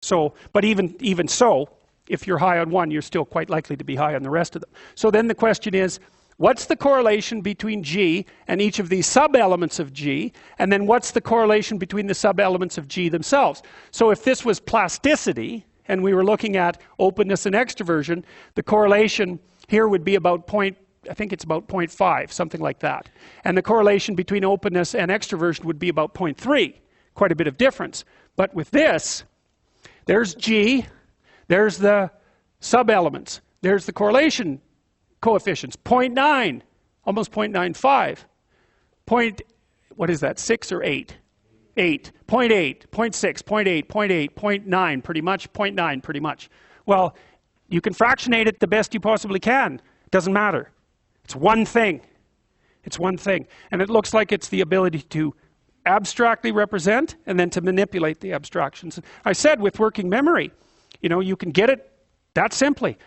So, but even so, if you're high on one, you're still quite likely to be high on the rest of them. So then the question is, what's the correlation between G and each of these sub-elements of G? And then what's the correlation between the sub-elements of G themselves? So if this was plasticity, and we were looking at openness and extroversion, the correlation here would be about I think it's about 0.5, something like that. And the correlation between openness and extroversion would be about 0.3, quite a bit of difference. But with this, there's G, there's the sub-elements, there's the correlation coefficients, 0.9, almost 0.95. What is that, 6 or 8? 8, 0.8, 0.6, 0.8, 0.8, 0.9 pretty much, 0.9 pretty much. Well, you can fractionate it the best you possibly can. It doesn't matter. It's one thing. It's one thing. And it looks like it's the ability to abstractly represent and then to manipulate the abstractions. I said with working memory, you know, you can get it that simply.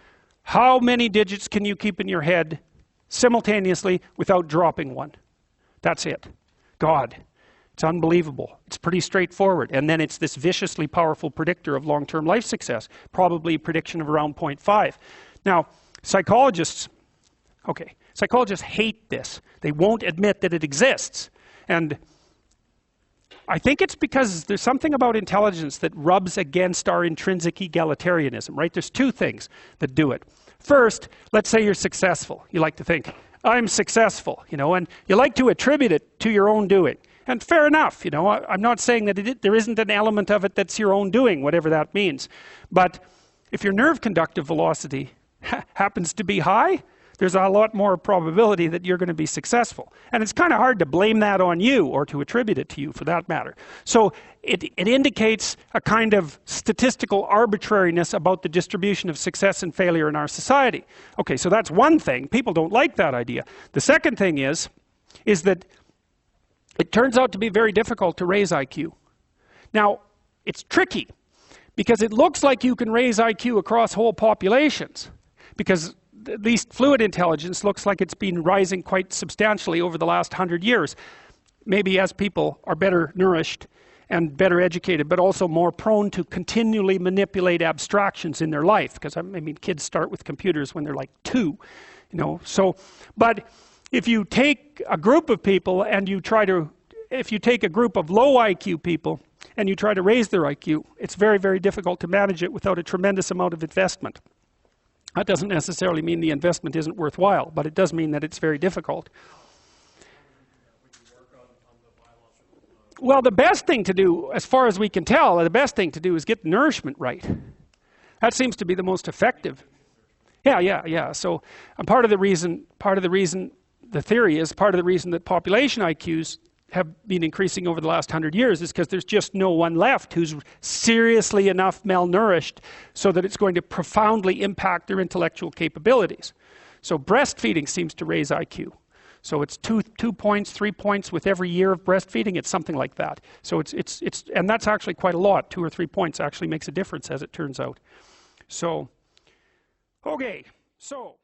How many digits can you keep in your head simultaneously without dropping one? That's it. God. It's unbelievable. It's pretty straightforward. And then it's this viciously powerful predictor of long-term life success, probably a prediction of around 0.5. Now, psychologists hate this. They won't admit that it exists. And I think it's because there's something about intelligence that rubs against our intrinsic egalitarianism, right? There's two things that do it. First, let's say you're successful. You like to think, I'm successful, you know, and you like to attribute it to your own doing. And fair enough, you know, I'm not saying that there isn't an element of it that's your own doing, whatever that means. But if your nerve conductive velocity happens to be high, there's a lot more probability that you're going to be successful. And it's kind of hard to blame that on you or to attribute it to you for that matter. So it indicates a kind of statistical arbitrariness about the distribution of success and failure in our society. Okay, so that's one thing. People don't like that idea. The second thing is that it turns out to be very difficult to raise IQ. Now, it's tricky because it looks like you can raise IQ across whole populations because at least fluid intelligence looks like it's been rising quite substantially over the last 100 years. Maybe as people are better nourished and better educated, but also more prone to continually manipulate abstractions in their life. Because I mean, kids start with computers when they're like 2, you know. So, but if you take a group of people and if you take a group of low IQ people and you try to raise their IQ, it's very, very difficult to manage it without a tremendous amount of investment. That doesn't necessarily mean the investment isn't worthwhile, but it does mean that it's very difficult. Well, the best thing to do, as far as we can tell, the best thing to do is get the nourishment right. That seems to be the most effective. Yeah. So part of the reason that population IQs have been increasing over the last 100 years is because there's just no one left who's seriously enough malnourished so that it's going to profoundly impact their intellectual capabilities. So breastfeeding seems to raise IQ. So it's 2 points, 3 points with every year of breastfeeding. It's something like that. So and that's actually quite a lot. 2 or 3 points actually makes a difference, as it turns out. So, okay, so.